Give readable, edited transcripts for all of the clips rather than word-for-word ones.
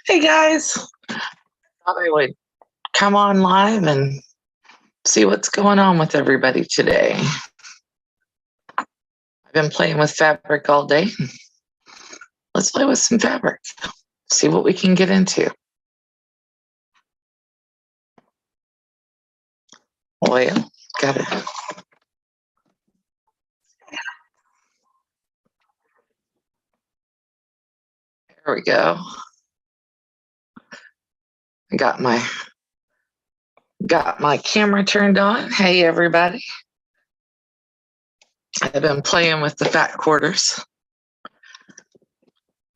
Hey guys, thought I would come on live and see what's going on with everybody today. I've been playing with fabric all day. Let's play with some fabric, see what we can get into. Well, got it. There we go. I got my camera turned on. Hey everybody. I've been playing with the fat quarters.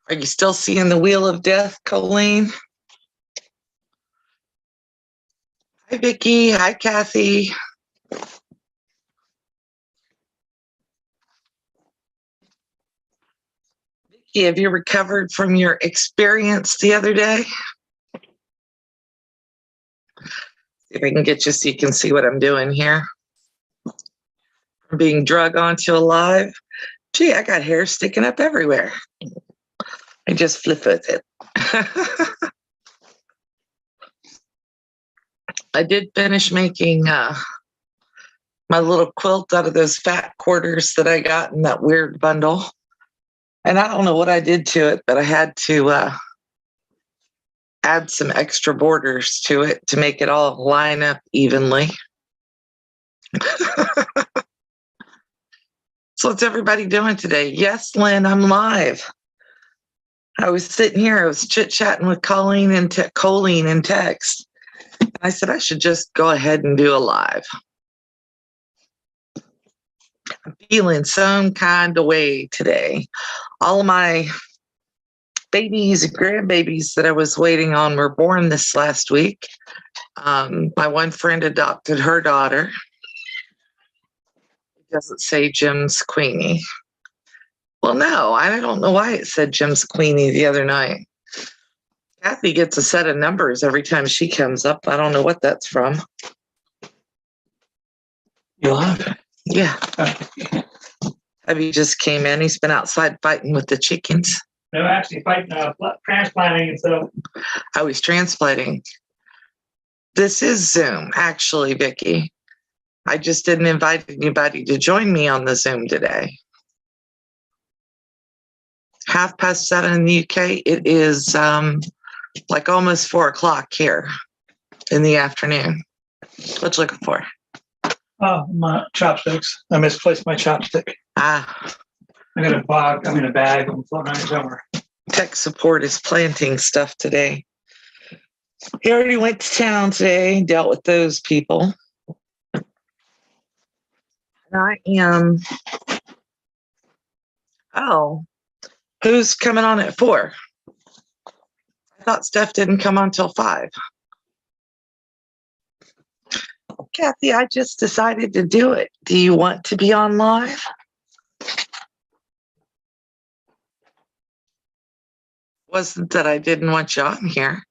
Are you still seeing the wheel of death, Colleen? Hi Vicki, hi Kathy. Vicki, have you recovered from your experience the other day? If I can get you so you can see what I'm doing here. I'm being drug onto a live. Gee, I got hair sticking up everywhere. I just flip with it. I did finish making my little quilt out of those fat quarters that I got in that weird bundle. And I don't know what I did to it, but I had to add some extra borders to it to make it all line up evenly. So what's everybody doing today? Yes, Lynn, I'm live. I was sitting here, I was chit-chatting with Colleen in text. I said I should just go ahead and do a live. I'm feeling some kind of way today. All of my babies and grandbabies that I was waiting on were born this last week. My one friend adopted her daughter. It doesn't say Jim's Queenie. Well, no, I don't know why it said Jim's Queenie the other night. Kathy gets a set of numbers every time she comes up. I don't know what that's from. You live? Yeah. Abby just came in. He's been outside fighting with the chickens. No, actually fighting, transplanting and stuff. Oh, he's transplanting. This is Zoom, actually, Vicki. I just didn't invite anybody to join me on the Zoom today. 7:30 in the UK. It is like almost 4 o'clock here in the afternoon. What you looking for? Oh, my chopsticks. I misplaced my chopstick. Ah. I got a bag. I'm in a bag. I'm floating around somewhere. Tech support is planting stuff today. He already went to town today, dealt with those people. And I am. Oh, who's coming on at 4? I thought Steph didn't come on till 5. Kathy, I just decided to do it. Do you want to be on live? Wasn't that I didn't want you on here.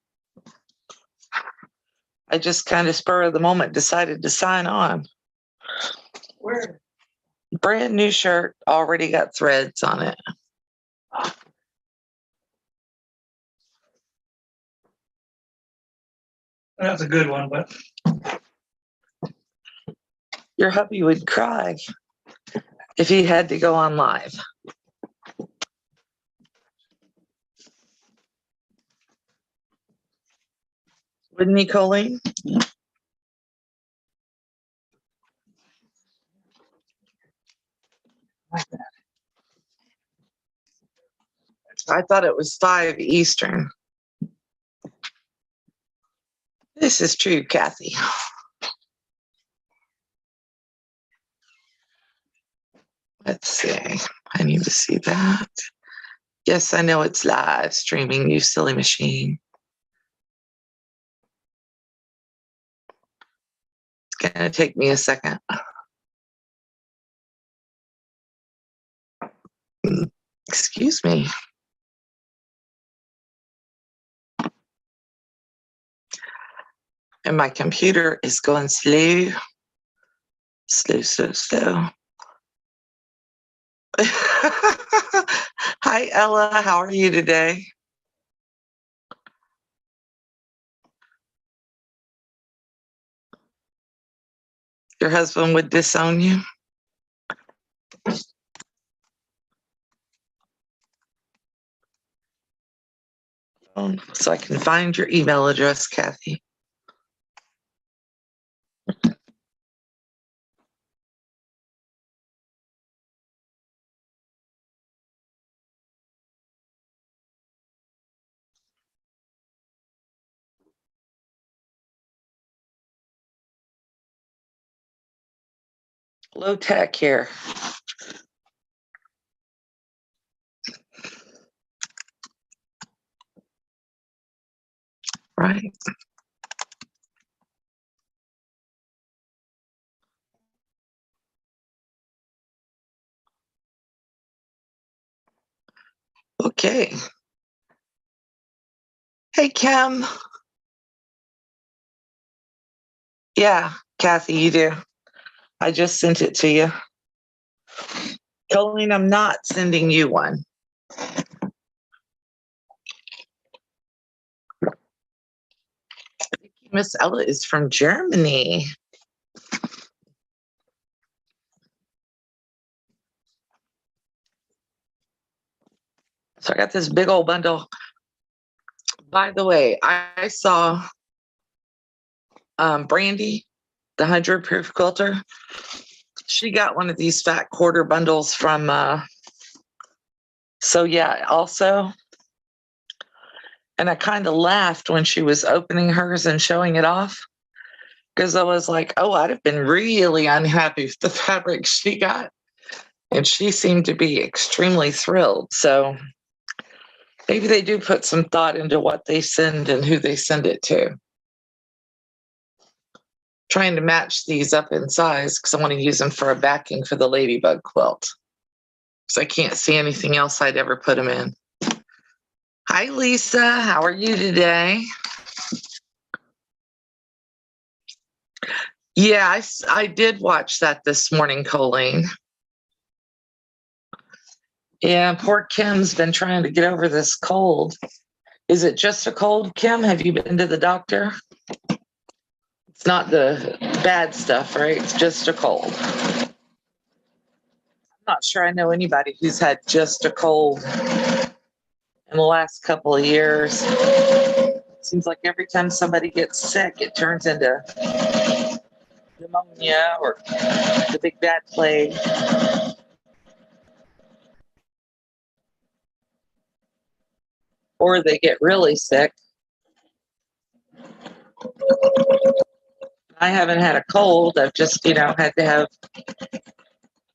I just kind of spur of the moment decided to sign on. Where? Brand new shirt, already got threads on it. That's a good one, but Your hubby would cry if he had to go on live. Wouldn't he, Colleen? like that. I thought it was 5 Eastern. This is true, Kathy. Let's see. I need to see that. Yes, I know it's live streaming, you silly machine. It's going to take me a second. Excuse me. And my computer is going slow. Slow. Hi, Ella. How are you today? Your husband would disown you? So I can find your email address, Kathy. Low tech here. Right. Okay. Hey, Kim. Yeah, Kathy, you do. I just sent it to you. Colleen, I'm not sending you one. Miss Ella is from Germany. So I got this big old bundle. By the way, I saw Brandy, the 100 proof quilter. She got one of these fat quarter bundles from So yeah, also. And I kind of laughed when she was opening hers and showing it off, because I was like, oh, I'd have been really unhappy with the fabric she got. And she seemed to be extremely thrilled. So maybe they do put some thought into what they send and who they send it to. Trying to match these up in size because I want to use them for a backing for the ladybug quilt. So I can't see anything else I'd ever put them in. Hi, Lisa. How are you today? Yeah, I did watch that this morning, Colleen. Yeah, poor Kim's been trying to get over this cold. Is it just a cold, Kim? Have you been to the doctor? It's not the bad stuff, right? It's just a cold. I'm not sure I know anybody who's had just a cold in the last couple of years. Seems like every time somebody gets sick, it turns into pneumonia or the big bad plague. Or they get really sick. I haven't had a cold. I've just, had to have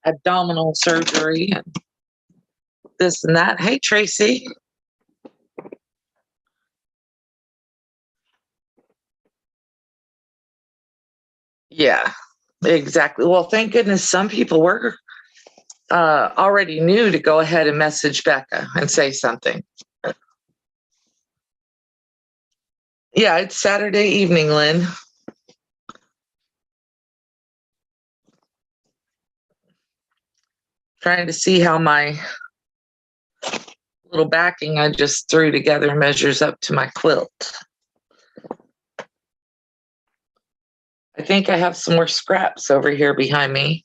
abdominal surgery and this and that. Hey, Tracy. Yeah, exactly. Well, thank goodness some people were already knew to go ahead and message Becca and say something. Yeah, it's Saturday evening, Lynn. Trying to see how my little backing I just threw together measures up to my quilt. I think I have some more scraps over here behind me.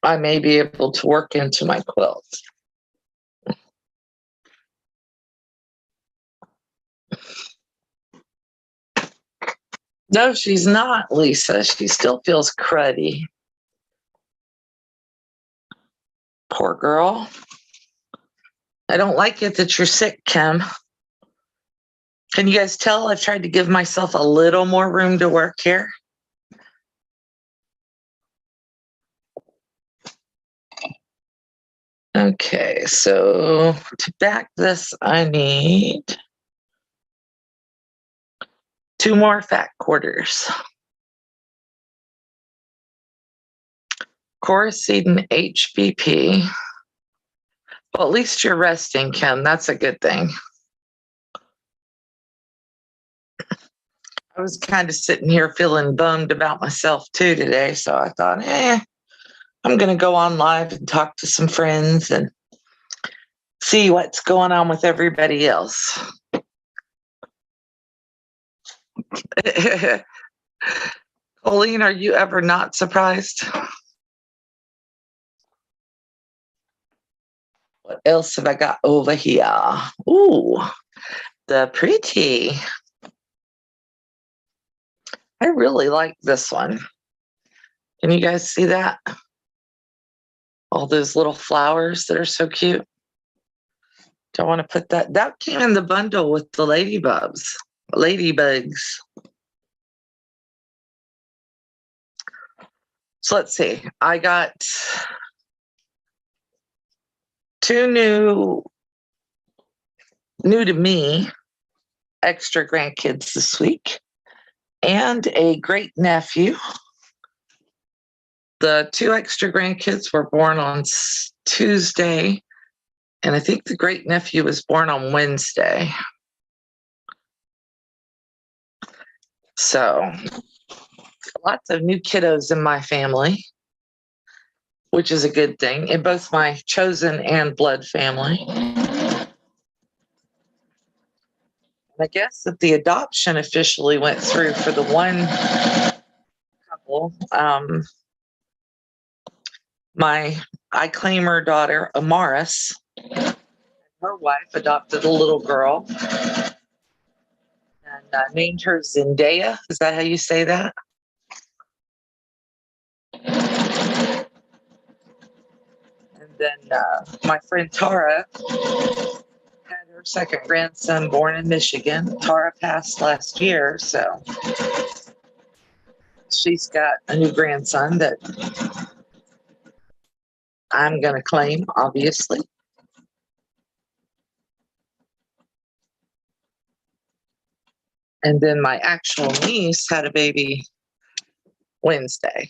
I may be able to work into my quilt. No, she's not, Lisa. She still feels cruddy. Poor girl. I don't like it that you're sick, Kim. Can you guys tell I've tried to give myself a little more room to work here? Okay, so to back this, I need 2 more fat quarters. Coricidin HBP. Well, at least you're resting, Kim. That's a good thing. I was kind of sitting here feeling bummed about myself too today. So I thought, I'm going to go on live and talk to some friends and see what's going on with everybody else. Colleen, are you ever not surprised? What else have I got over here? Ooh, the pretty. I really like this one. Can you guys see that? All those little flowers that are so cute. Don't want to put that. That came in the bundle with the ladybugs. So let's see. I got 2 new to me extra grandkids this week and a great nephew. The 2 extra grandkids were born on Tuesday, and I think the great nephew was born on Wednesday. So lots of new kiddos in my family, which is a good thing, in both my chosen and blood family. And I guess that the adoption officially went through for the one couple. I claim her daughter, Amaris. Her wife adopted a little girl and named her Zendaya. Is that how you say that? And then my friend Tara had her second grandson born in Michigan. Tara passed last year, so she's got a new grandson that I'm going to claim, obviously. And then my actual niece had a baby Wednesday.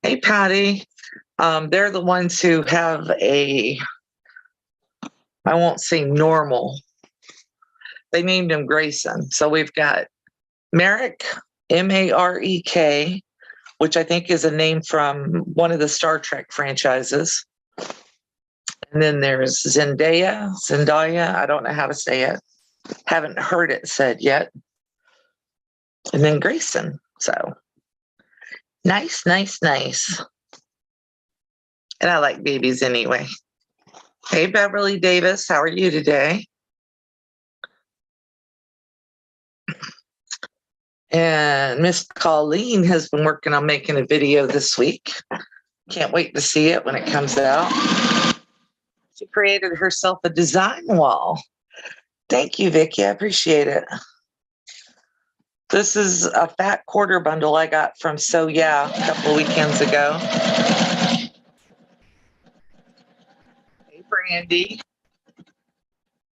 Hey, Patty. They're the ones who have I won't say normal. They named him Grayson. So we've got Marek, Marek, which I think is a name from one of the Star Trek franchises. And then there's Zendaya. I don't know how to say it. Haven't heard it said yet. And then Grayson. So nice. And I like babies anyway. Hey, Beverly Davis, how are you today? And Miss Colleen has been working on making a video this week. Can't wait to see it when it comes out. She created herself a design wall. Thank you, Vicki. I appreciate it. This is a fat quarter bundle I got from So Yeah a couple of weekends ago. Hey, Brandy.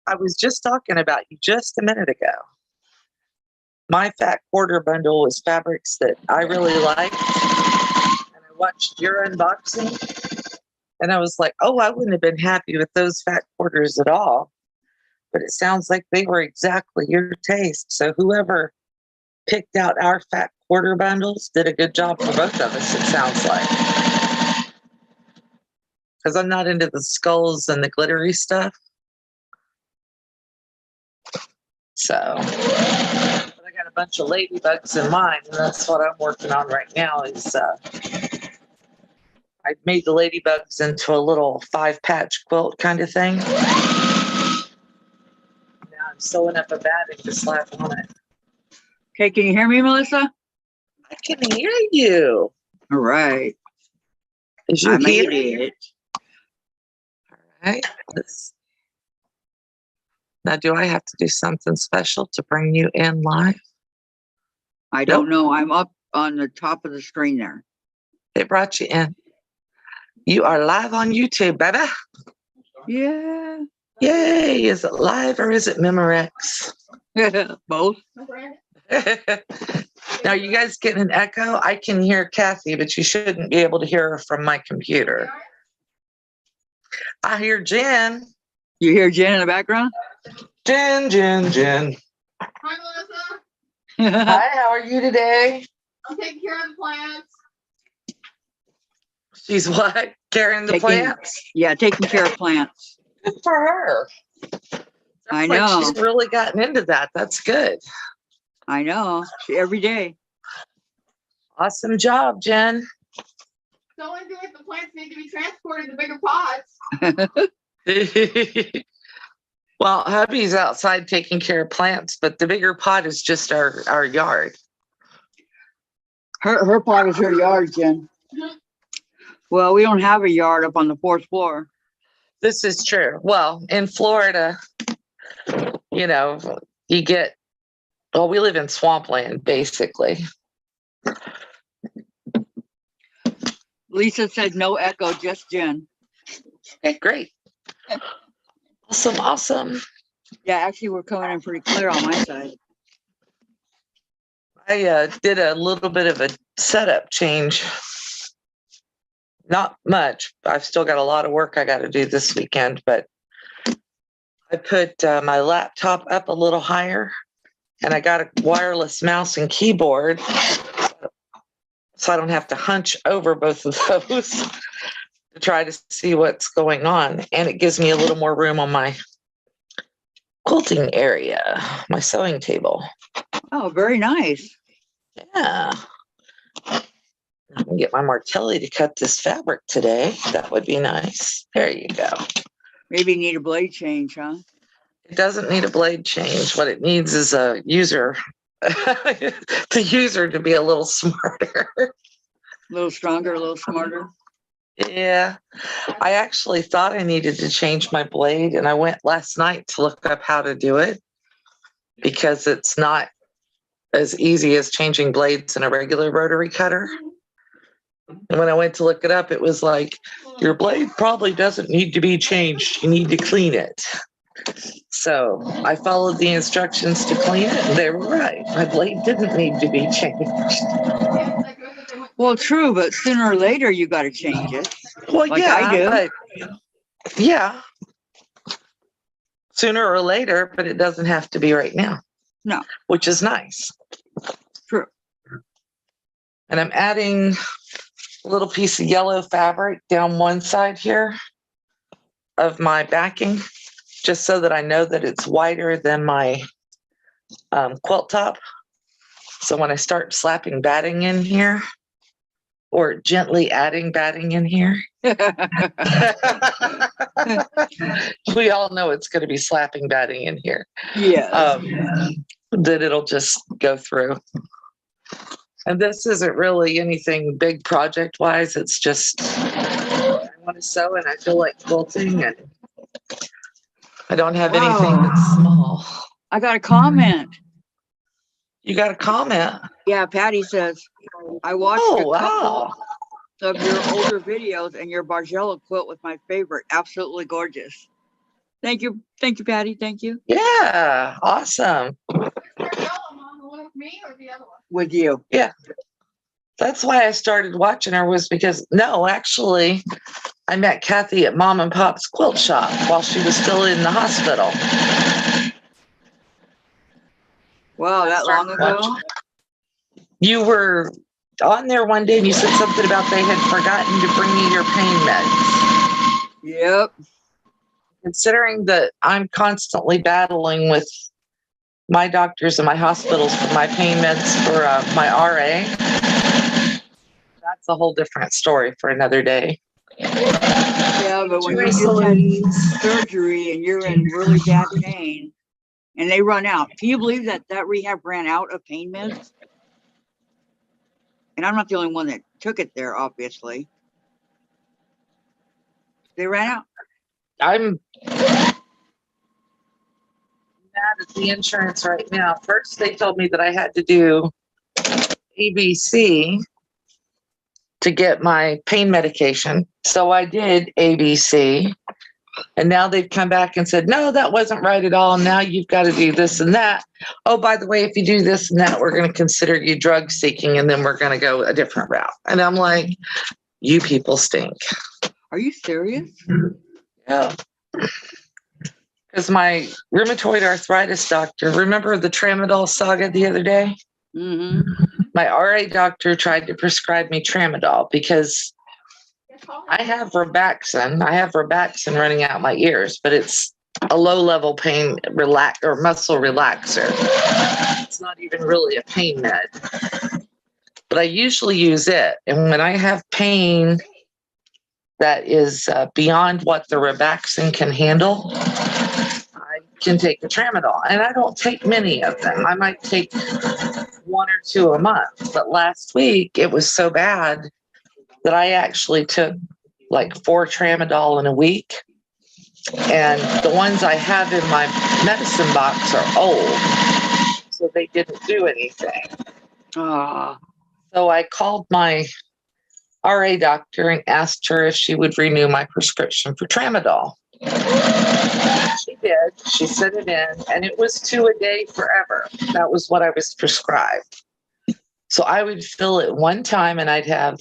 I was just talking about you just a minute ago. My fat quarter bundle was fabrics that I really liked. And I watched your unboxing. And I was like, oh, I wouldn't have been happy with those fat quarters at all. But it sounds like they were exactly your taste. So whoever picked out our fat quarter bundles did a good job for both of us, it sounds like. Because I'm not into the skulls and the glittery stuff. So, but I got a bunch of ladybugs in mine, and that's what I'm working on right now is I made the ladybugs into a little 5-patch quilt kind of thing. Now I'm sewing up a batting to slap on it. Okay, can you hear me, Melissa? I can hear you. All right. Is you I made here? it. All right. Now, do I have to do something special to bring you in live? I don't know. I'm up on the top of the screen there. They brought you in. You are live on YouTube, baby. Yeah. Yay. Is it live or is it Memorex? Both. Now, you guys getting an echo? I can hear Kathy, but you shouldn't be able to hear her from my computer. I hear Jen. You hear Jen in the background? Jen. Hi, Melissa. Hi, how are you today? I'm taking care of the plants. She's what? Carrying the Taking- plants? Yeah, taking care of plants. Good for her. I Sounds like know. she's really gotten into that. That's good. I know. Every day. Awesome job, Jen. So I do it, the plants need to be transported to bigger pots. Well, hubby's outside taking care of plants, but the bigger pot is just our yard. Her pot is her yard, Jen. Well, we don't have a yard up on the 4th floor. This is true. Well, in Florida, you know, you get, well, we live in swampland, basically. Lisa said no echo, just Jen. Okay, great. Awesome. Yeah, actually, we're coming in pretty clear on my side. I did a little bit of a setup change. Not much. I've still got a lot of work I got to do this weekend, but I put my laptop up a little higher and I got a wireless mouse and keyboard so I don't have to hunch over both of those to try to see what's going on. And it gives me a little more room on my quilting area, my sewing table. Oh, very nice. Yeah. I can get my Martelli to cut this fabric today. That would be nice. There you go. Maybe you need a blade change, huh? It doesn't need a blade change. What it needs is a user, the user to be a little smarter. A little stronger, a little smarter. Yeah. I actually thought I needed to change my blade and I went last night to look up how to do it because it's not as easy as changing blades in a regular rotary cutter. And when I went to look it up, it was like, your blade probably doesn't need to be changed. You need to clean it. So I followed the instructions to clean it, and they were right. My blade didn't need to be changed. Well, true, but sooner or later you got to change it. Well, Like yeah, I do. but yeah. Sooner or later, but it doesn't have to be right now. No. Which is nice. True. And I'm adding a little piece of yellow fabric down one side here of my backing, just so that I know that it's wider than my quilt top. So when I start slapping batting in here, or gently adding batting in here, we all know it's going to be slapping batting in here. Yes. That it'll just go through. And this isn't really anything big project wise. It's just I want to sew and I feel like quilting and I don't have anything Wow. that's small. I got a comment. You got a comment? Yeah, Patty says, I watched Oh, a couple wow. of your older videos and your Bargello quilt was my favorite. Absolutely gorgeous. Thank you. Thank you, Patty. Thank you. Yeah, awesome. The one with me or the other one? With you. That's why I started watching her was because, no, actually, I met Kathy at Mom and Pop's quilt shop while she was still in the hospital. Wow, that long ago? You were on there one day and you said something about they had forgotten to bring you your pain meds. Yep. Considering that I'm constantly battling with my doctors and my hospitals for my pain meds for my RA, that's a whole different story for another day. Yeah, but when you just had surgery and you're in really bad pain and they run out, can you believe that that rehab ran out of pain meds? And I'm not the only one that took it there, obviously. They ran out. I'm mad at the insurance right now. First, they told me that I had to do ABC to get my pain medication. So I did ABC. And now they've come back and said, no, that wasn't right at all. Now you've got to do this and that. Oh, by the way, if you do this and that, we're going to consider you drug seeking and then we're going to go a different route. And I'm like, you people stink. Are you serious? Yeah. Because my rheumatoid arthritis doctor, remember the Tramadol saga the other day? Mm-hmm. My RA doctor tried to prescribe me Tramadol because I have Robaxin. I have Robaxin running out my ears, but it's a low level pain or muscle relaxer. It's not even really a pain med. But I usually use it. And when I have pain that is beyond what the Robaxin can handle, I can take the Tramadol. And I don't take many of them. I might take 1 or 2 a month. But last week it was so bad that I actually took like 4 Tramadol in a week. And the ones I have in my medicine box are old, so they didn't do anything. Ah, So I called my RA doctor and asked her if she would renew my prescription for Tramadol. She did. She sent it in, and it was 2 a day forever. That was what I was prescribed. So I would fill it one time, and I'd have,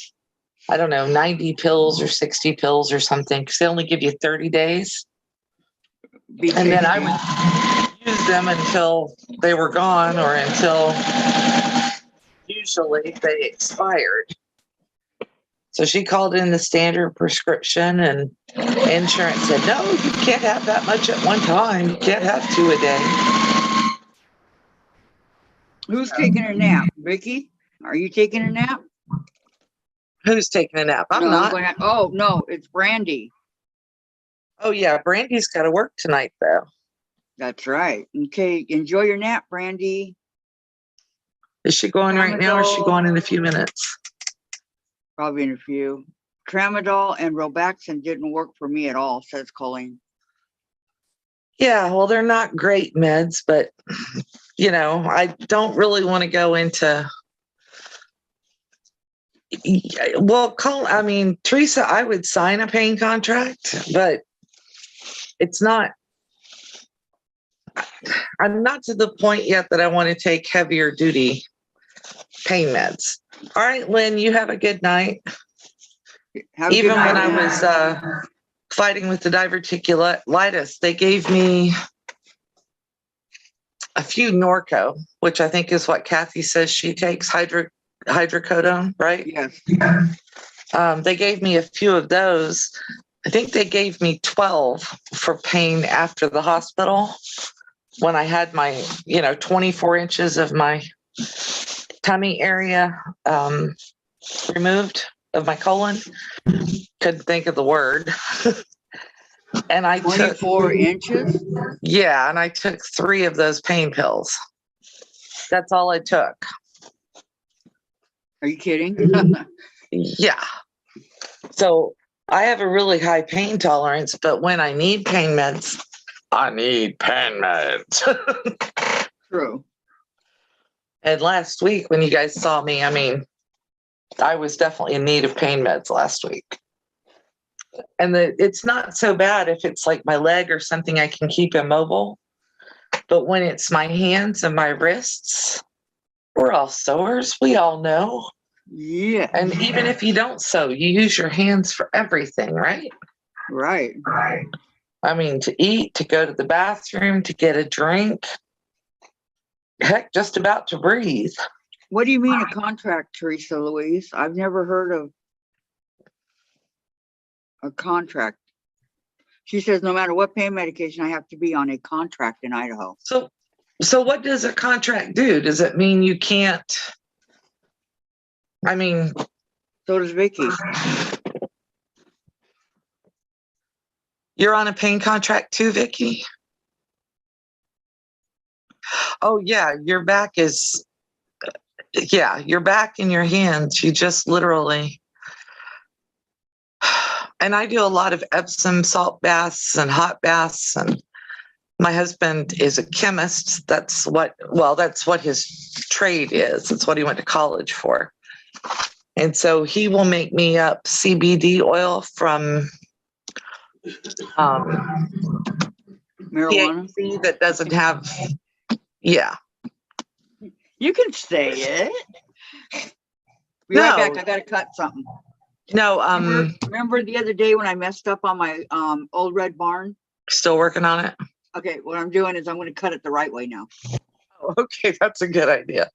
I don't know, 90 pills or 60 pills or something, because they only give you 30 days. And then I would use them until they were gone or until usually they expired. So she called in the standard prescription and insurance said, no, you can't have that much at one time. You can't have 2 a day. Who's taking a nap? Vicky? Are you taking a nap? Who's taking a nap? I'm No, not. oh, no, it's Brandy. Oh, yeah. Brandy's got to work tonight, though. That's right. Okay, enjoy your nap, Brandy. Is she going right now or is she going in a few minutes? Probably in a few. Tramadol and Robaxin didn't work for me at all, says Colleen. Yeah, well, they're not great meds, but, you know, I don't really want to go into. Well, Teresa, I would sign a pain contract, but it's not. I'm not to the point yet that I want to take heavier duty pain meds. All right, Lynn, you have a good night. Even when I was fighting with the diverticulitis, they gave me a few Norco, which I think is what Kathy says she takes, hydrocodone, right? Yes. They gave me a few of those. I think they gave me 12 for pain after the hospital when I had my, 24 inches of my tummy area removed of my colon. Couldn't think of the word. And I 24 inches? Yeah, and I took 3 of those pain pills. That's all I took. Are you kidding? Yeah. So I have a really high pain tolerance, but when I need pain meds, I need pain meds. True. And last week when you guys saw me, I was definitely in need of pain meds last week. And it's not so bad if it's like my leg or something I can keep immobile. But when it's my hands and my wrists, we're all sewers. We all know. Yeah. And even if you don't sew, you use your hands for everything, right? Right. To eat, to go to the bathroom, to get a drink. Heck, just about to breathe. What do you mean a contract, Teresa Louise? I've never heard of a contract. She says no matter what pain medication, I have to be on a contract in Idaho. So what does a contract do? Does it mean you can't? So does Vicky. You're on a pain contract too, Vicky? Oh yeah, your back and your hands. You just literally. And I do a lot of Epsom salt baths and hot baths, and my husband is a chemist. That's what his trade is. That's what he went to college for. And so he will make me up CBD oil from Marijuana. THC that doesn't have, yeah. You can say it. Be right back. No. I gotta cut something. No, Remember the other day when I messed up on my old red barn? still working on it. Okay, what I'm doing is I'm gonna cut it the right way now. Okay, that's a good idea.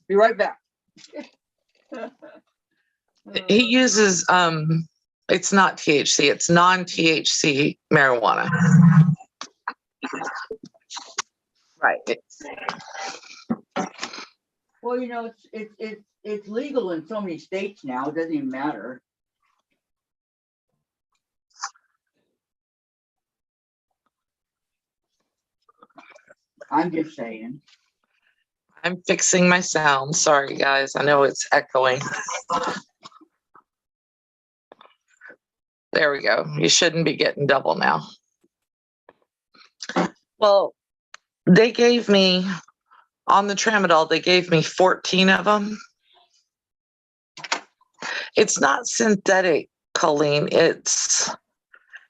Be right back. He uses it's not THC, it's non-THC marijuana. Right. Well, you know, it's legal in so many states now. It doesn't even matter. I'm just saying. I'm fixing my sound. Sorry guys, I know it's echoing. There we go. You shouldn't be getting double now. Well, they gave me on the tramadol, they gave me 14 of them. It's not synthetic, Colleen.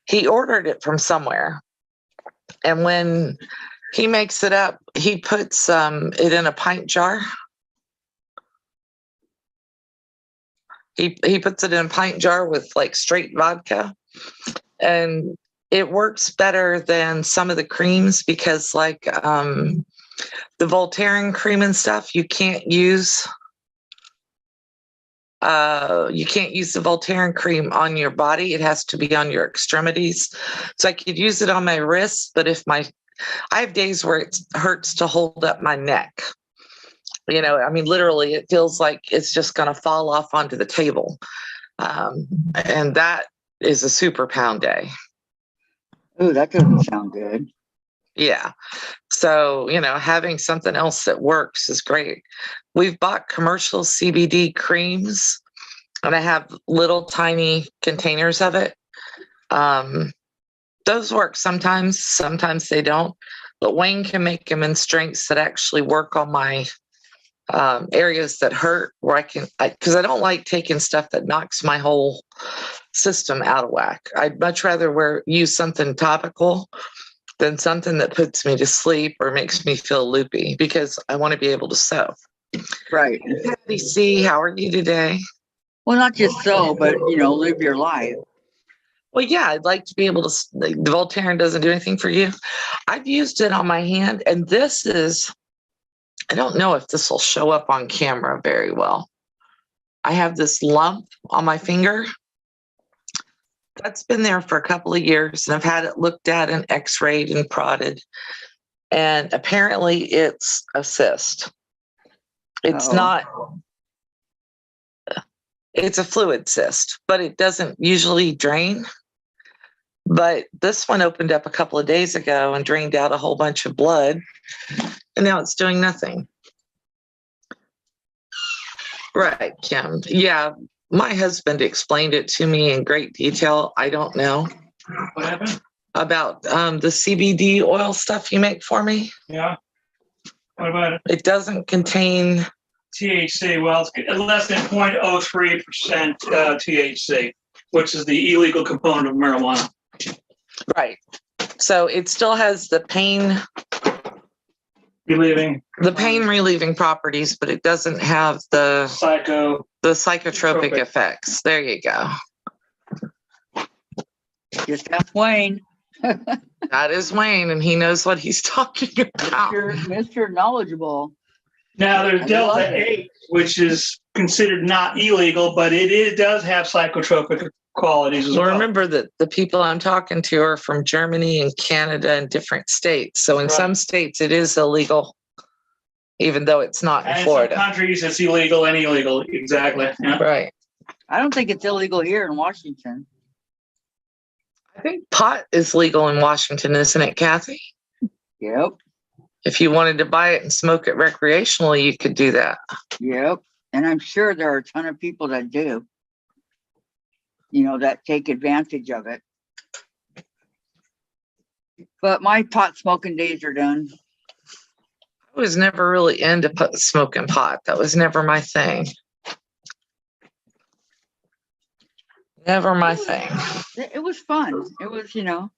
He ordered it from somewhere. And when he makes it up, he puts it in a pint jar. He puts it in a pint jar with like straight vodka. And it works better than some of the creams because like the Voltaren cream and stuff, you can't use the Voltaren cream on your body. It has to be on your extremities. So I could use it on my wrists, but I have days where it hurts to hold up my neck. You know, I mean, literally, it feels like it's just going to fall off onto the table. And that is a super pound day. Ooh, that doesn't sound good. Yeah. So, you know, having something else that works is great. We've bought commercial CBD creams and I have little tiny containers of it. Those work sometimes they don't, but Wayne can make them in strengths that actually work on my areas that hurt where because I don't like taking stuff that knocks my whole system out of whack. I'd much rather use something topical than something that puts me to sleep or makes me feel loopy because I want to be able to sew. Right. Patty C, how are you today? Well, not just so, but you know, live your life. Well, yeah, I'd like to be able to. The Voltaren doesn't do anything for you. I've used it on my hand, and this is. I don't know if this will show up on camera very well. I have this lump on my finger. That's been there for a couple of years, and I've had it looked at and x-rayed and prodded. And apparently it's a cyst. It's not, it's a fluid cyst, but it doesn't usually drain. But this one opened up a couple of days ago and drained out a whole bunch of blood. And now it's doing nothing. Right, Kim. Yeah, my husband explained it to me in great detail. I don't know. What happened? About the CBD oil stuff you make for me. Yeah. What about it? It doesn't contain THC. Well, it's less than 0.03% THC, which is the illegal component of marijuana. right. So it still has the pain relieving properties, but it doesn't have the psychotropic effects. There you go. Just ask Wayne. That is Wayne, and he knows what he's talking about. Mr. Knowledgeable. Now there's Delta 8, which is considered not illegal, but it does have psychotropic qualities as well. Remember that the people I'm talking to are from Germany and Canada and different states. So in some states it is illegal, even though it's not in Florida. In some countries it's illegal and illegal. Exactly. Yeah. Right. I don't think it's illegal here in Washington. I think pot is legal in Washington, isn't it, Kathy? Yep. If you wanted to buy it and smoke it recreationally, you could do that. Yep. And I'm sure there are a ton of people that do. You know, that take advantage of it. But my pot smoking days are done. I was never really into smoking pot. That was never my thing. Never my thing. It was fun. It was, Didn't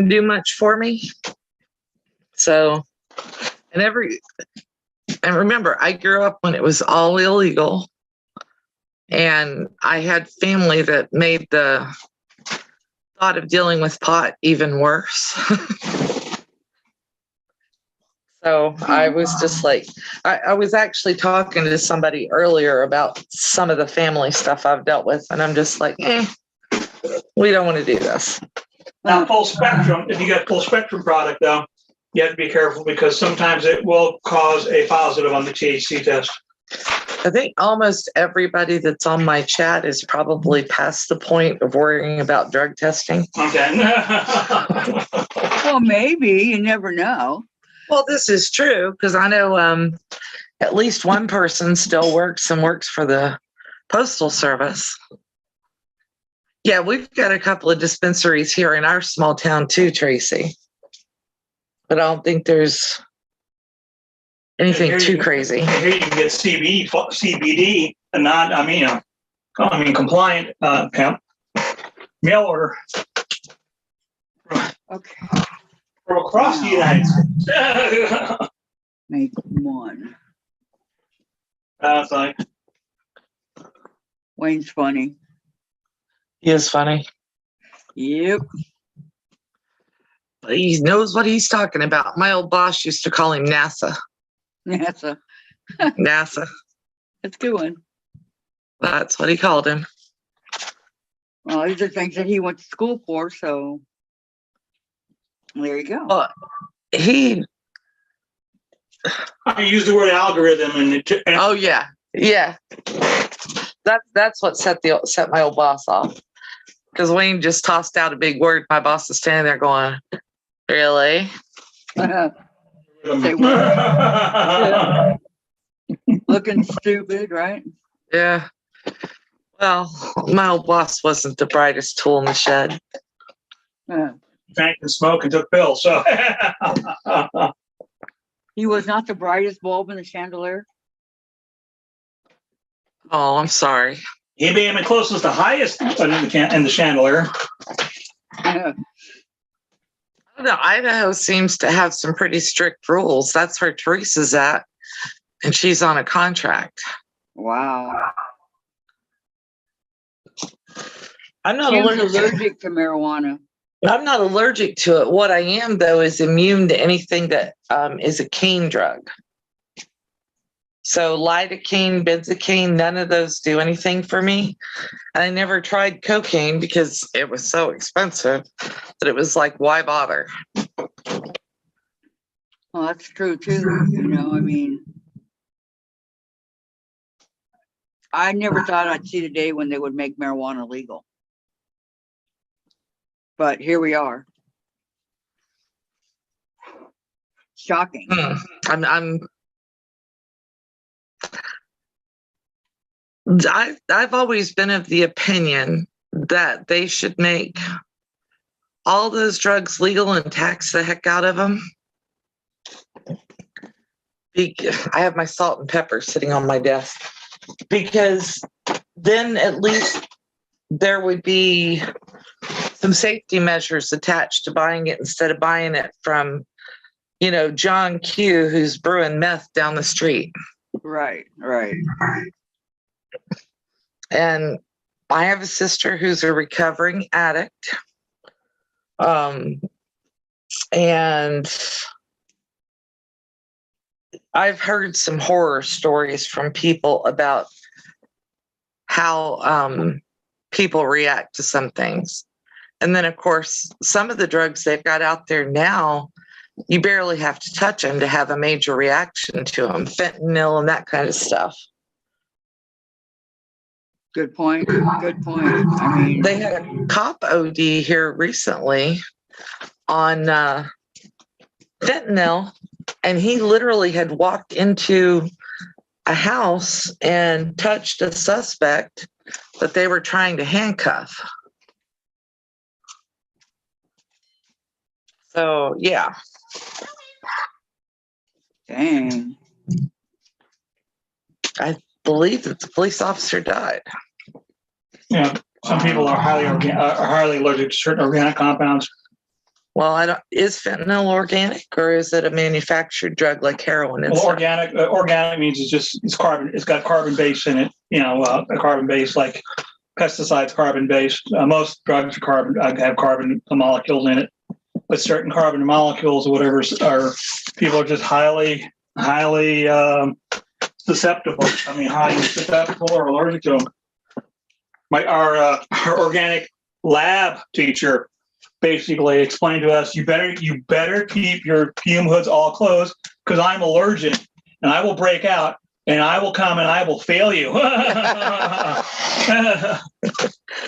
do much for me. So, and remember, I grew up when it was all illegal, and I had family that made the thought of dealing with pot even worse. So I was just like, I was actually talking to somebody earlier about some of the family stuff I've dealt with, and I'm just like, we don't want to do this. Now, full spectrum, if you get full spectrum product though, you have to be careful because sometimes it will cause a positive on the THC test. I think almost everybody that's on my chat is probably past the point of worrying about drug testing. Okay. well, maybe, you never know. Well, this is true because I know at least one person still works for the Postal Service. Yeah, we've got a couple of dispensaries here in our small town too, Tracy. But I don't think there's anything too crazy. Here you can get CBD, and not, compliant hemp, mail order. Okay. From across the United States. Make one. That's like, Wayne's funny. He is funny. Yep. But he knows what he's talking about. My old boss used to call him NASA. NASA. NASA. That's a good one. That's what he called him. Well, these are things that he went to school for, so there you go. Well, I use the word algorithm and oh yeah. That's what set my old boss off. Because Wayne just tossed out a big word. My boss is standing there going, really? Say what? Looking stupid, right? Yeah. Well, my old boss wasn't the brightest tool in the shed. drank and smoked and took pills. So He was not the brightest bulb in the chandelier. Oh, I'm sorry. he may have been closest to highest in the chandelier. I don't know. Idaho seems to have some pretty strict rules. That's where Teresa's at, and she's on a contract. Wow. I'm not She was allergic. allergic to marijuana. I'm not allergic to it. What I am, though, is immune to anything that is a cane drug. So lidocaine, benzocaine, none of those do anything for me. And I never tried cocaine because it was so expensive that it was like, why bother? Well, that's true too. I never thought I'd see the day when they would make marijuana legal. But here we are. Shocking. I've always been of the opinion that they should make all those drugs legal and tax the heck out of them. I have my salt and pepper sitting on my desk because then at least there would be some safety measures attached to buying it instead of buying it from, John Q, who's brewing meth down the street. Right. And I have a sister who's a recovering addict. And I've heard some horror stories from people about how people react to some things. And then, of course, some of the drugs they've got out there now, you barely have to touch them to have a major reaction to them, fentanyl and that kind of stuff. Good point. I mean, They had a cop OD here recently on fentanyl, and he literally had walked into a house and touched a suspect that they were trying to handcuff. So, yeah. dang. I believe that the police officer died. you know, some people are highly allergic to certain organic compounds. Well, I don't. Is fentanyl organic or is it a manufactured drug like heroin? And Well, stuff? organic means it's carbon. It's got carbon base in it. You know, a carbon base like pesticides, carbon based. Most drugs have carbon molecules in it, but certain carbon molecules or whatever people are just highly susceptible. I mean, highly susceptible or allergic to them. Our organic lab teacher basically explained to us, you better keep your fume hoods all closed because I'm allergic and I will break out and I will come and I will fail you. I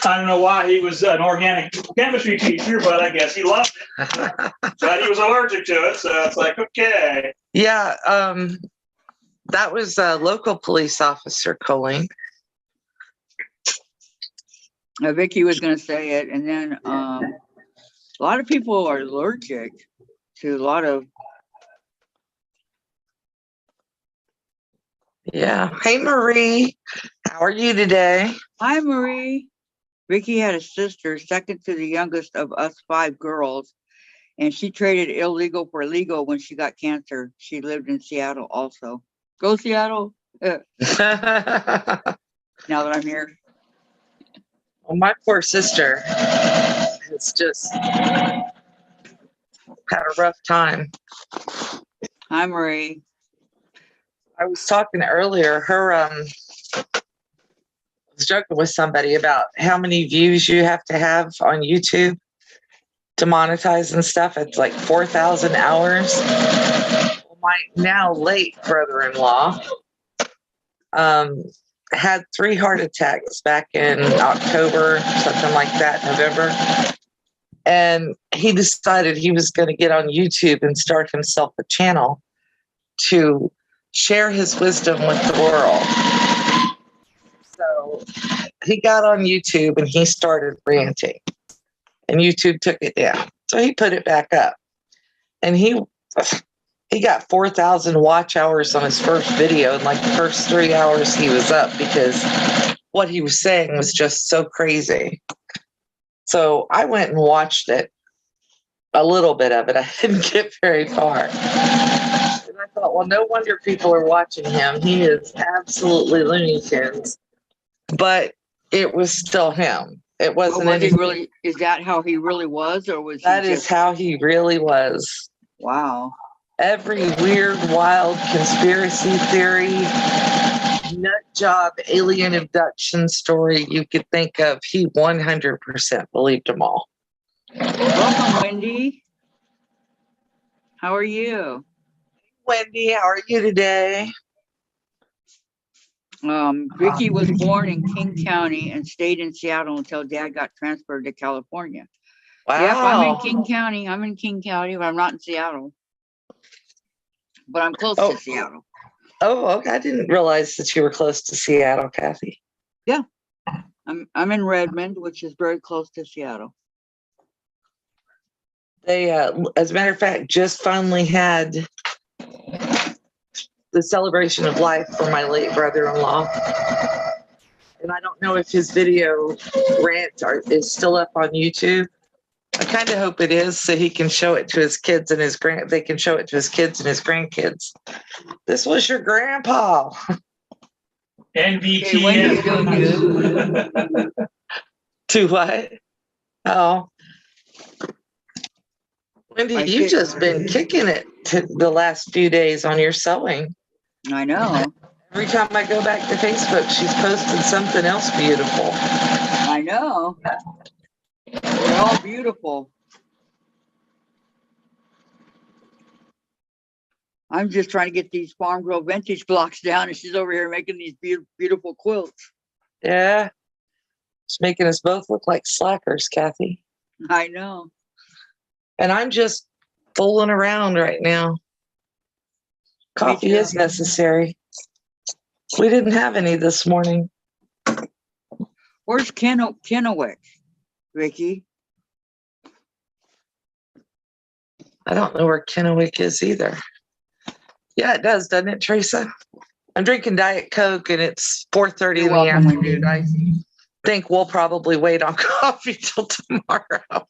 don't know why he was an organic chemistry teacher, but I guess he loved it. But he was allergic to it, so it's like, okay. Yeah, that was a local police officer, Colleen. Vicky was going to say it, and then a lot of people are allergic to a lot of. Yeah. Hey, Marie. How are you today? Hi, Marie. Vicky had a sister, second to the youngest of us 5 girls, and she traded illegal for legal when she got cancer. She lived in Seattle also. Go Seattle. Now that I'm here. Well, my poor sister has just had a rough time. Hi, Marie. I was talking earlier, I was joking with somebody about how many views you have to have on YouTube to monetize and stuff. It's like 4,000 hours. Well, my now late brother-in-law had 3 heart attacks back in October, something like that, November. And he decided he was going to get on YouTube and start himself a channel to share his wisdom with the world. So he got on YouTube and he started ranting. And YouTube took it down. So he put it back up. And he got 4,000 watch hours on his first video. And like the first 3 hours he was up because what he was saying was just so crazy. So I went and watched it, a little bit of it. I didn't get very far. And I thought, well, no wonder people are watching him. He is absolutely Looney Tunes. But it was still him. It wasn't Was he anything. really? Is that how he really was, or was That he is just, how he really was. Wow. Every weird, wild conspiracy theory, nut job, alien abduction story you could think of, he 100% believed them all. Welcome, Wendy. How are you? Wendy, how are you today? Vicky was born in King County and stayed in Seattle until Dad got transferred to California. Wow. Yep, I'm in King County. I'm in King County, but I'm not in Seattle. But I'm close to Seattle. Oh, okay. I didn't realize that you were close to Seattle, Kathy. Yeah. I'm in Redmond, which is very close to Seattle. They, as a matter of fact, just finally had the celebration of life for my late brother-in-law. And I don't know if his video rant is still up on YouTube. I kind of hope it is so he can show it to his kids and they can show it to his kids and his grandkids. This was your grandpa. Hey, Wendy's doing NVTM. good. To what? Oh. Wendy, you've just been kicking it the last few days on your sewing. I know. Every time I go back to Facebook, she's posted something else beautiful. I know. They're all beautiful. I'm just trying to get these Farm Girl vintage blocks down, and she's over here making these beautiful quilts. Yeah. It's making us both look like slackers, Kathy. I know. And I'm just fooling around right now. Coffee is necessary. We didn't have any this morning. Where's Kennewick, Vicky? I don't know where Kennewick is either. Yeah, it does, doesn't it, Teresa? I'm drinking Diet Coke and it's 4:30 in the You're welcome, afternoon. think we'll probably wait on coffee till tomorrow.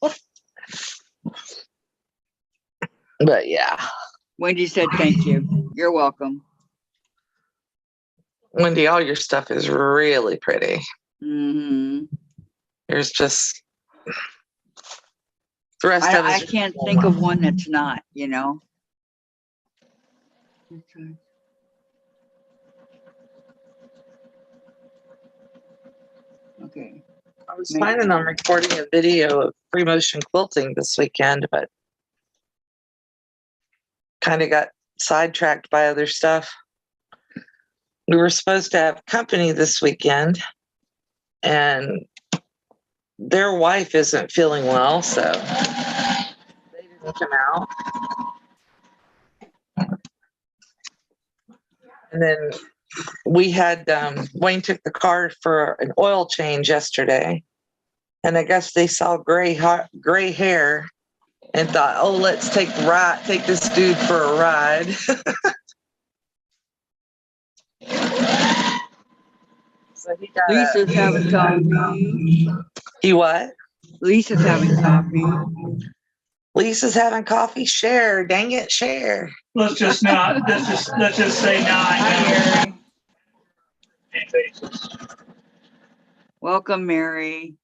But yeah, Wendy said, thank you. You're welcome. Wendy, all your stuff is really pretty. Hmm. There's just the rest of I it. can't think of one that's not, you know. Okay. Okay. I was Maybe. planning on recording a video of free motion quilting this weekend, but kind of got sidetracked by other stuff. We were supposed to have company this weekend, and their wife isn't feeling well, so they didn't come out. And then we had Wayne took the car for an oil change yesterday, and I guess they saw gray hair and thought, oh, let's take this dude for a ride. So he got Lisa's having coffee. He what? Lisa's having coffee. Lisa's having coffee. Share, dang it, share. Let's just say Hi, not. Mary. Welcome, Mary.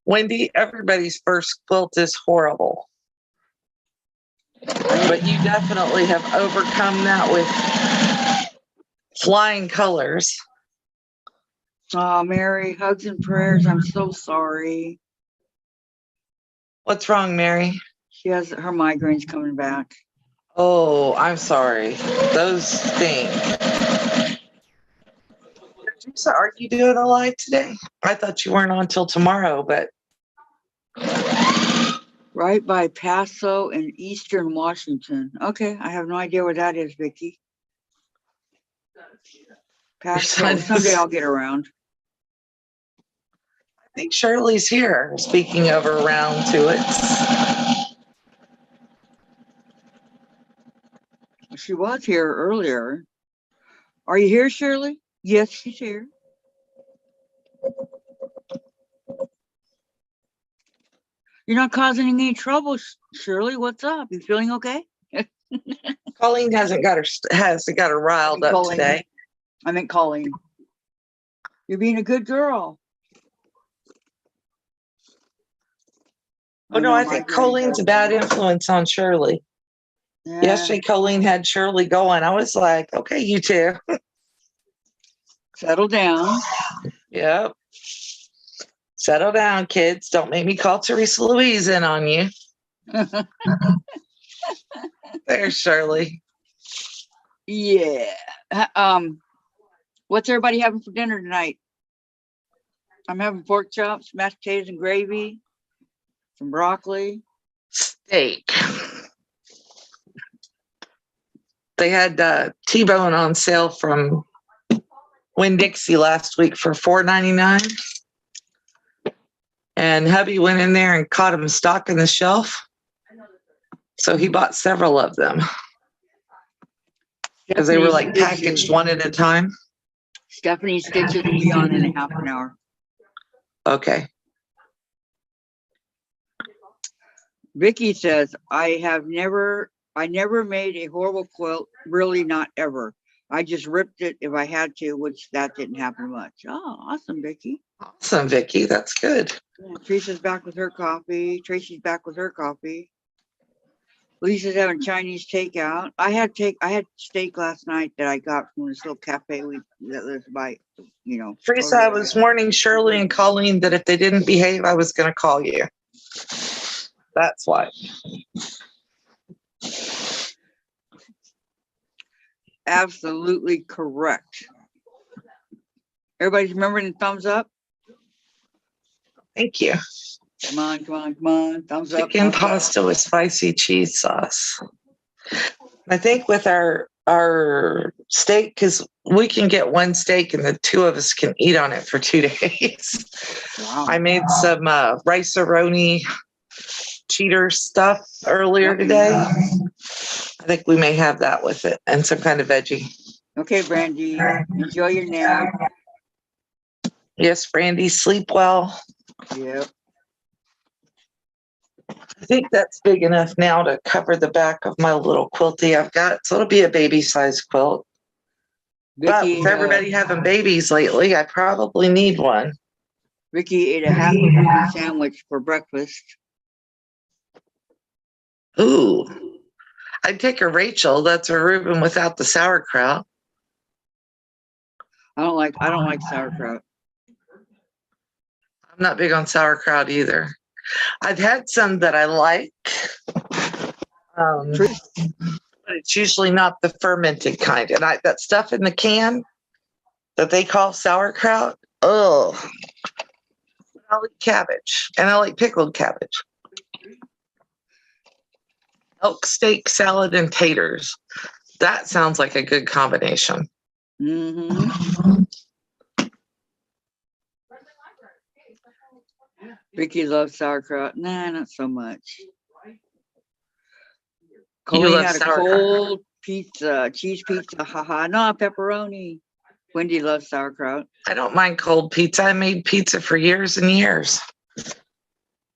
Wendy, everybody's first quilt is horrible. But you definitely have overcome that with flying colors. Oh, Mary, hugs and prayers. I'm so sorry. What's wrong, Mary? She has her migraines coming back. Oh, I'm sorry. Those stink. Teresa, are you doing a live today? I thought you weren't on till tomorrow, but Right by Paso and Eastern Washington. Okay, I have no idea where that is, Vicki. Paso. son is- Someday I'll get around. I think Shirley's here. Speaking of around to it. She was here earlier. Are you here, Shirley? Yes, she's here. You're not causing any trouble, Shirley. What's up? You feeling okay? Colleen hasn't got her riled up Colleen. today. I meant Colleen. You're being a good girl. Oh no, I think Colleen's a bad influence on Shirley. Yeah. Yesterday, Colleen had Shirley going. I was like, okay, you two. Settle down. Yep. Settle down, kids. Don't make me call Teresa Louise in on you. There's Shirley. Yeah. What's everybody having for dinner tonight? I'm having pork chops, mashed potatoes and gravy, some broccoli. Steak. They had T-bone on sale from Winn-Dixie last week for $4.99. And hubby went in there and caught him stocking the shelf. So he bought several of them because they were like packaged one at a time. Stephanie Stitches will be on in a half an hour. Okay. Vicky says, I never made a horrible quilt, really not ever. I just ripped it if I had to, which that didn't happen much. Oh, awesome, Vicky. Awesome, Vicky. That's good. Yeah, Teresa's back with her coffee. Tracy's back with her coffee. Lisa's having Chinese takeout. I had steak last night that I got from this little cafe that lives by, Teresa, I was warning Shirley and Colleen that if they didn't behave, I was going to call you. That's why. Absolutely correct. Everybody's remembering the thumbs up? Thank you. Come on, come on, come on. Thumbs up. Chicken thumbs up. pasta with spicy cheese sauce. I think with our steak, because we can get one steak and the two of us can eat on it for 2 days. Wow. I made some rice-a-roni cheater stuff earlier today. I think we may have that with it and some kind of veggie. Okay, Brandy, enjoy your nap. Yes, Brandy, sleep well. Yep. I think that's big enough now to cover the back of my little quilty I've got. So it'll be a baby size quilt. But Vicky, with everybody having babies lately, I probably need one. Ricky ate a half a Reuben sandwich for breakfast. Ooh, I'd take a Rachel. That's a Reuben without the sauerkraut. I don't like sauerkraut. I'm not big on sauerkraut either. I've had some that I like. But it's usually not the fermented kind. And that stuff in the can that they call sauerkraut, oh, I like cabbage and I like pickled cabbage. Elk steak, salad, and taters. That sounds like a good combination. Mm-hmm. Ricky loves sauerkraut. Nah, not so much. Colleen love had a sauerkraut. cold pizza, cheese pizza. Haha, no, pepperoni. Wendy loves sauerkraut. I don't mind cold pizza. I made pizza for years and years.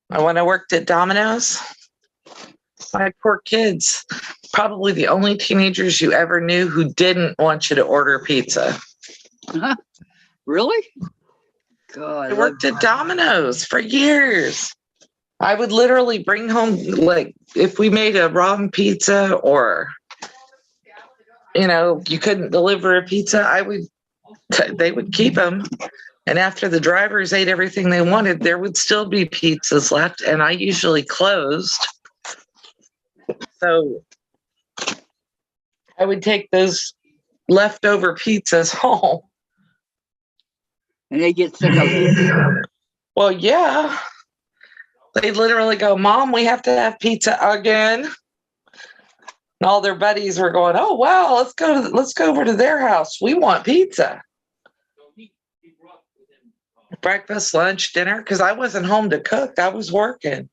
And when I worked at Domino's, my poor kids, probably the only teenagers you ever knew who didn't want you to order pizza. Really? God, I worked at Domino's for years. I would literally bring home, like, if we made a wrong pizza or, you couldn't deliver a pizza, they would keep them. And after the drivers ate everything they wanted, there would still be pizzas left. And I usually closed. So I would take those leftover pizzas home. and they get sick of it. Well, yeah. They literally go, Mom, we have to have pizza again. And all their buddies were going, oh, wow, let's go over to their house. We want pizza. Breakfast, lunch, dinner, because I wasn't home to cook. I was working.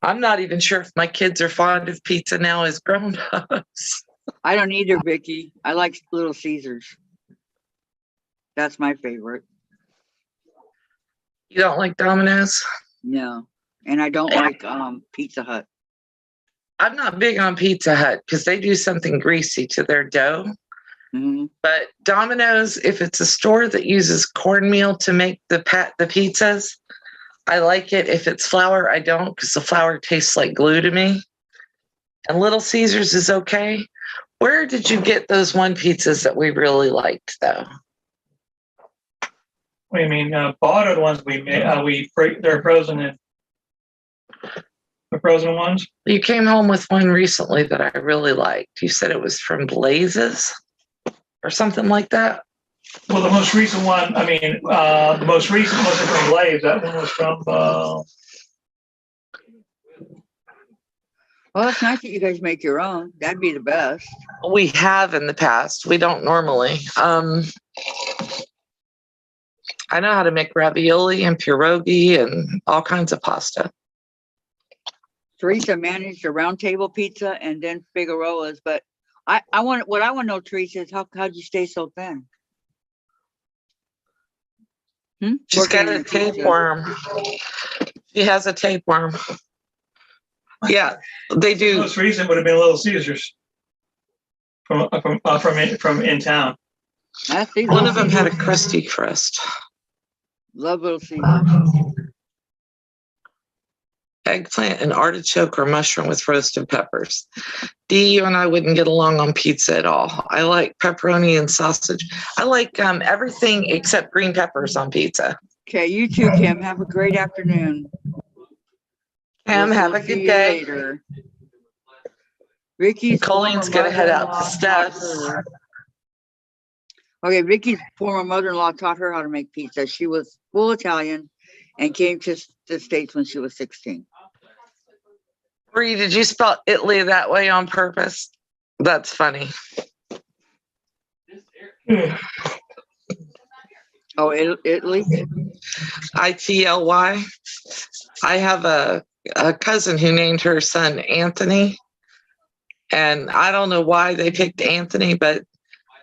I'm not even sure if my kids are fond of pizza now as grown-ups. I don't either, Vicky. I like Little Caesars. That's my favorite. You don't like Domino's? No. And I don't like Pizza Hut. I'm not big on Pizza Hut because they do something greasy to their dough. Mm-hmm. But Domino's, if it's a store that uses cornmeal to make the pizzas, I like it. If it's flour, I don't, because the flour tastes like glue to me. And Little Caesars is okay. Where did you get those one pizzas that we really liked, though? What do you mean? Bought or the ones we made? They're frozen in. The frozen ones? You came home with one recently that I really liked. You said it was from Blazes or something like that. Well, the most recent one, the most recent wasn't from Blaze. That one was from, Well, it's nice that you guys make your own. That'd be the best. We have in the past. We don't normally. I know how to make ravioli and pierogi and all kinds of pasta. Teresa managed a round table pizza and then Figueroa's, but what I want to know, Teresa, is how'd you stay so thin? She's Working got on a your pizza. tapeworm. She has a tapeworm. Yeah, they the do. most recent would have been Little Caesars from in town. I see. One of them had a crusty crust. Love Little Caesars. Eggplant and artichoke or mushroom with roasted peppers. Dee, you and I wouldn't get along on pizza at all. I like pepperoni and sausage. I like everything except green peppers on pizza. Okay, you too, Kim. Have a great afternoon. Kim, have a See good you day. later. Ricky's Colleen's former gonna head out to mother-in-law Steph's. taught her- Okay, Ricky's former mother-in-law taught her how to make pizza. She was full Italian and came to the States when she was 16. Bree, did you spell Italy that way on purpose? That's funny. Oh, Italy? ITLY. I have a cousin who named her son Anthony. And I don't know why they picked Anthony, but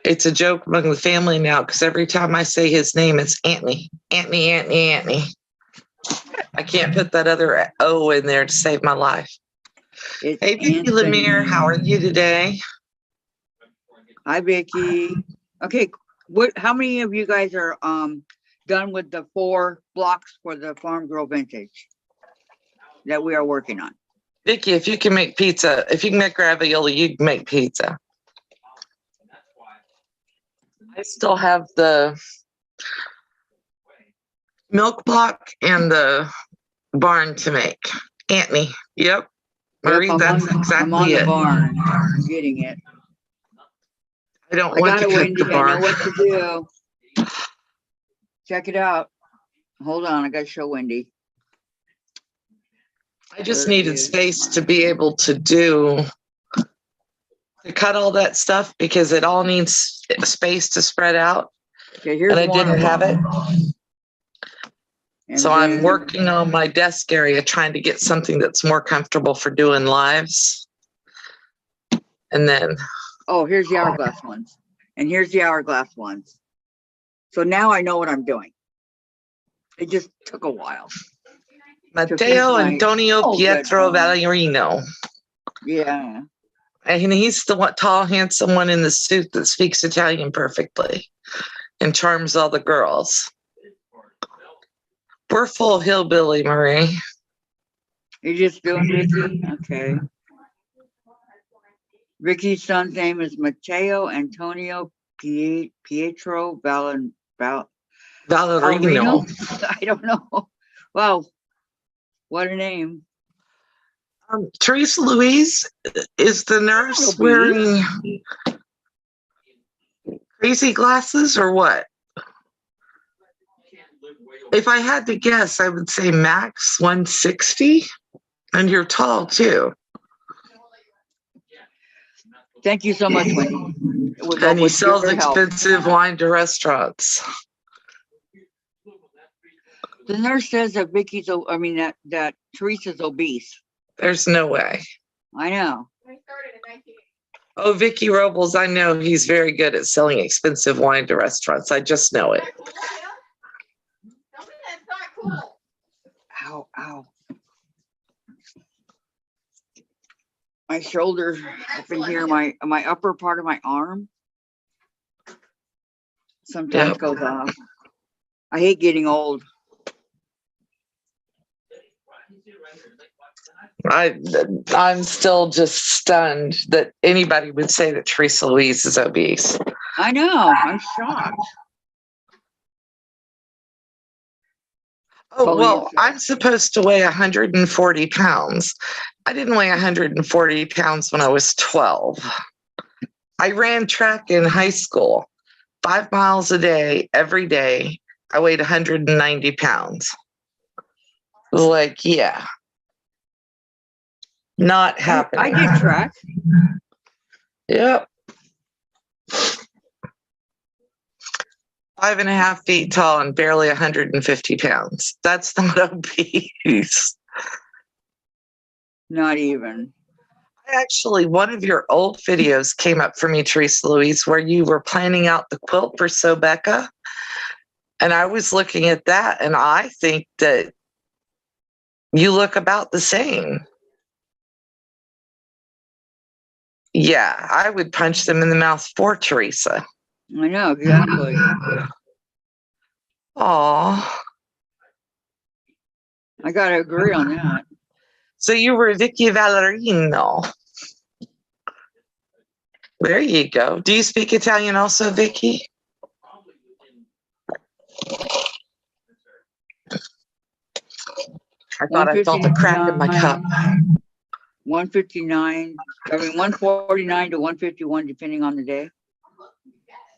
it's a joke among the family now because every time I say his name, it's Anthony, Anthony, Anthony, Anthony. I can't put that other O in there to save my life. It's Hey, Vicky Anthony. Lemire, how are you today? Hi, Vicky. Okay, how many of you guys are done with the 4 blocks for the Farm Girl Vintage that we are working on? Vicky, if you can make pizza, if you can make ravioli, you can make pizza. I still have the milk block and the barn to make. Anthony, yep. Marie, Yep, that's I'm on exactly the it. barn. I'm getting it. I don't I want got to it, cook Wendy. the I know barn. what to do. Check it out. Hold on, I gotta show Wendy. I just Where needed is space to mine? be able to cut all that stuff because it all needs space to spread out. Okay, here's And I one didn't of have it. them. And So I'm then- working on my desk area, trying to get something that's more comfortable for doing lives. And then, Oh, here's the hourglass ones. And here's the hourglass ones. So now I know what I'm doing. It just took a while. Matteo my Antonio old red Pietro barn. Valerino. Yeah. And he's the one, tall, handsome one in the suit that speaks Italian perfectly and charms all the girls. We're full hillbilly, Marie. You're just doing Vicky? Okay. Vicky's son's name is Matteo Antonio Pietro Valerino. Ballerino? I don't know. Wow. What a name. Teresa Louise is the nurse wearing crazy glasses or what? If I had to guess, I would say max 160. And you're tall too. Thank you so much, Wendy. And he sells expensive wine to restaurants. The nurse says that that Teresa's obese. There's no way. I know. I started in 1980. Oh, Vicky Robles, I know he's very good at selling expensive wine to restaurants. I just know it. That's cool, man. Tell me that's not cool. Ow, ow. My shoulder up in here, my upper part of my arm sometimes Yep. goes off. I hate getting old. I'm still just stunned that anybody would say that Teresa Louise is obese. I know. I'm shocked. Oh, Totally well, insane. I'm supposed to weigh 140 pounds. I didn't weigh 140 pounds when I was 12. I ran track in high school, 5 miles a day, every day. I weighed 190 pounds. It was like, yeah, not happening. I did track. Yep. 5.5 feet tall and barely 150 pounds. That's not obese. Not even. Actually, one of your old videos came up for me, Teresa Louise, where you were planning out the quilt for Sobecca. And I was looking at that, and I think that you look about the same. Yeah, I would punch them in the mouth for Teresa. I know, exactly. Aw. I gotta agree on that. So you were Vicky Valerino. There you go. Do you speak Italian also, Vicky? I thought I felt a crack in my cup. 159, 149 to 151, depending on the day.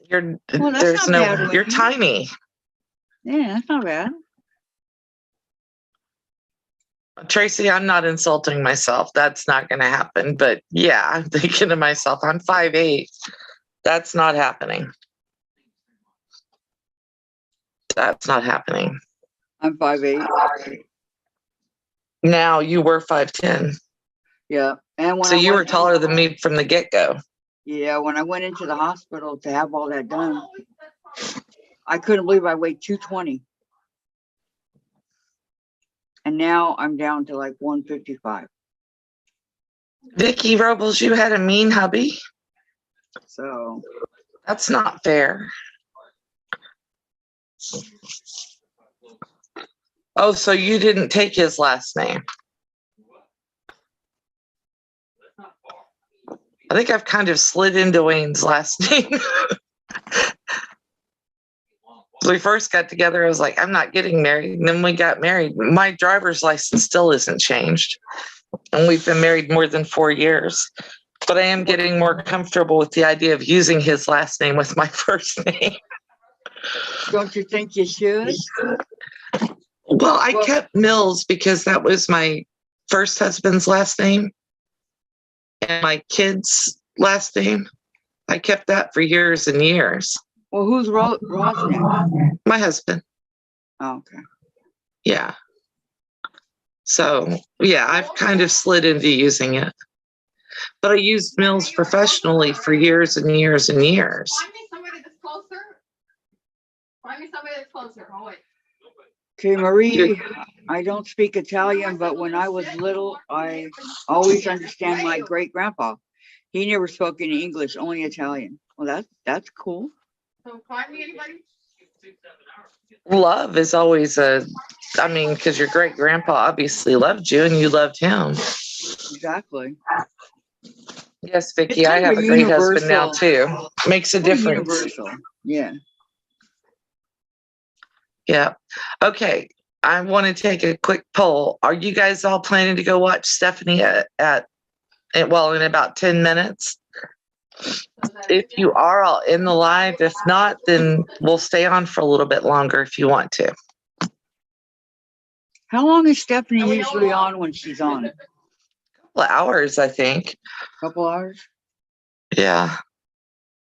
You're Well, that's there's not no bad, you're Wendy. tiny. Yeah, that's not bad. Tracy, I'm not insulting myself. That's not going to happen. But yeah, I'm thinking to myself, I'm 5'8". That's not happening. That's not happening. I'm 5'8". Now you were 5'10". Yeah, And when So I you were went, taller than me from the get-go. yeah, when I went into the hospital to have all that done, I couldn't believe I weighed 220. And now I'm down to like 155. Vicky Robles, you had a mean hubby. So That's not fair. Oh, so you didn't take his last name. I think I've kind of slid into Wayne's last name. When we first got together, I was like, I'm not getting married. And then we got married. My driver's license still isn't changed. And we've been married more than 4 years. But I am getting more comfortable with the idea of using his last name with my first name. don't you think you should? Well, I kept Mills because that was my first husband's last name and my kid's last name. I kept that for years and years. Well, who's Rosnick? My husband. Oh, okay. Yeah. So, yeah, I've kind of slid into using it. But I used Mills professionally for years and years and years. Find me somebody that's closer. Find me somebody that's closer. Oh, wait. Okay, Marie, I don't speak Italian, but when I was little, I always understand my great grandpa. He never spoke any English, only Italian. Well, that's cool. So find me anybody. Love is always because your great grandpa obviously loved you and you loved him. Exactly. Yes, Vicky, It's I kind have of a great husband now universal. too. Makes a difference. Universal. Yeah. Yeah. Okay. I want to take a quick poll. Are you guys all planning to go watch Stephanie in about 10 minutes? If you are, I'll end the live. If not, then we'll stay on for a little bit longer if you want to. How long is Stephanie usually on when she's on? A Couple hours, I think. couple hours? Yeah.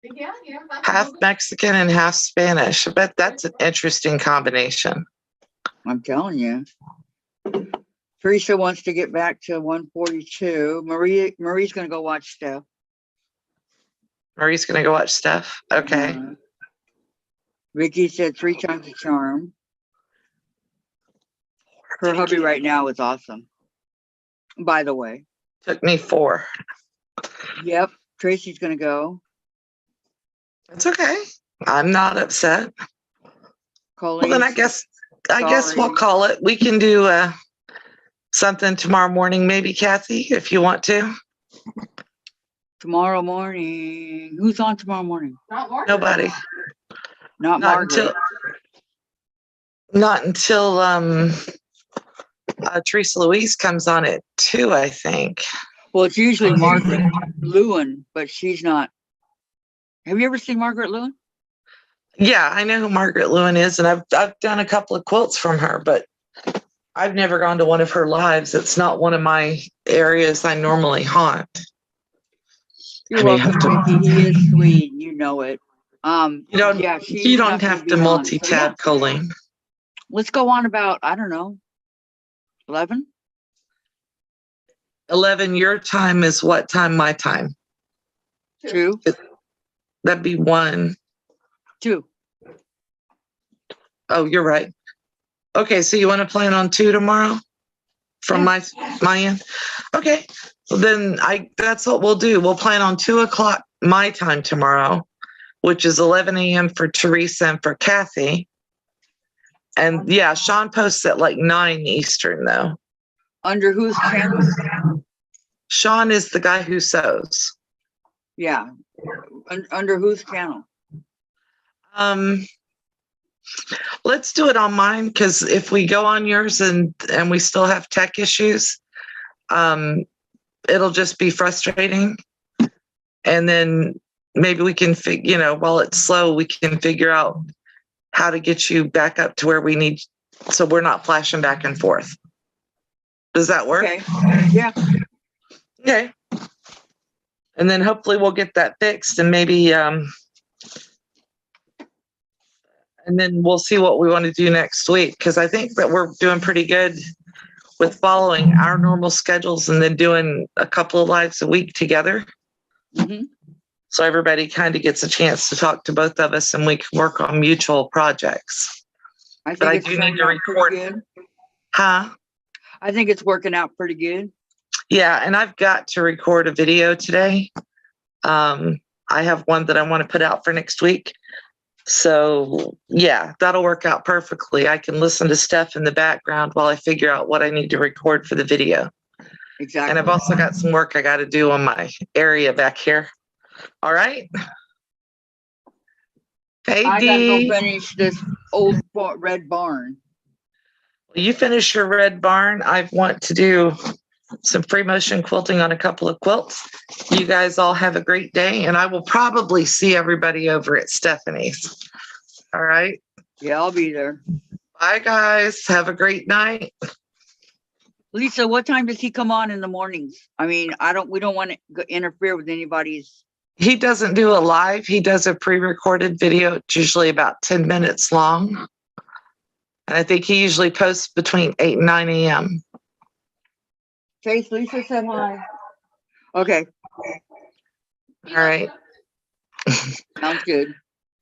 Yeah, that's Half Google. Mexican and half Spanish. I bet that's an interesting combination. I'm telling you. Teresa wants to get back to 142. Marie's gonna go watch Steph. Marie's going to go watch Steph. Okay. Vicky said 3 times the charm. Her hubby right now is awesome. By the way. Took me 4. Yep. Tracy's gonna go. It's okay. I'm not upset. Colleen. Well, then I guess we'll Sorry. call it. We can do something tomorrow morning, maybe, Kathy, if you want to. Tomorrow morning. Who's on tomorrow morning? Not Margaret. Nobody. Not Margaret. Not until Teresa Louise comes on at 2, I think. Well, it's usually Margaret Lewin, but she's not. Have you ever seen Margaret Lewin? Yeah, I know who Margaret Lewin is, and I've done a couple of quilts from her, but I've never gone to one of her lives. It's not one of my areas I normally haunt. You're welcome, Vicky. He is sweet. You know it. You don't have to multi-tab, Colleen. Let's go on about, I don't know, 11? 11, your time is what time my time? 2? That'd be 1. 2. Oh, you're right. Okay, so you want to plan on 2 tomorrow from my end? Okay, well then that's what we'll do. We'll plan on 2 o'clock my time tomorrow, which is 11 a.m. for Teresa and for Kathy. And yeah, Sean posts at like 9 Eastern though. Under whose channel? Sean is the guy who sews. Yeah. Under whose channel? Let's do it on mine, because if we go on yours and we still have tech issues, it'll just be frustrating. And then maybe we can while it's slow, we can figure out how to get you back up to where we need, so we're not flashing back and forth. Does that work? Okay. Yeah. Okay. And then hopefully we'll get that fixed, and maybe and then we'll see what we want to do next week, because I think that we're doing pretty good with following our normal schedules and then doing a couple of lives a week together. Mhm. So everybody kind of gets a chance to talk to both of us and we can work on mutual projects. I But I think it's do need turning to out pretty record. good. Huh? I think it's working out pretty good. Yeah, and I've got to record a video today. I have one that I want to put out for next week. So yeah, that'll work out perfectly. I can listen to Steph in the background while I figure out what I need to record for the video. Exactly. And I've also got some work I got to do on my area back here. All right. Hey, I gotta Dee. go finish this old red barn. You finish your red barn. I want to do some free motion quilting on a couple of quilts. You guys all have a great day, and I will probably see everybody over at Stephanie's. All right. Yeah, I'll be there. Bye, guys. Have a great night. Lisa, what time does he come on in the mornings? I mean, we don't want to interfere with anybody's. He doesn't do a live. He does a pre-recorded video. It's usually about 10 minutes long. And I think he usually posts between 8 and 9 a.m. Chase, Lisa said hi. Okay, All right. sounds good.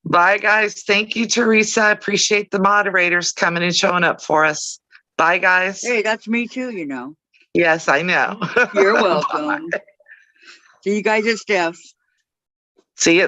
Bye, guys. Thank you, Teresa. I appreciate the moderators coming and showing up for us. Bye, guys. Hey, that's me too, you know. Yes, I know. You're welcome. See you guys at Steph's. See you.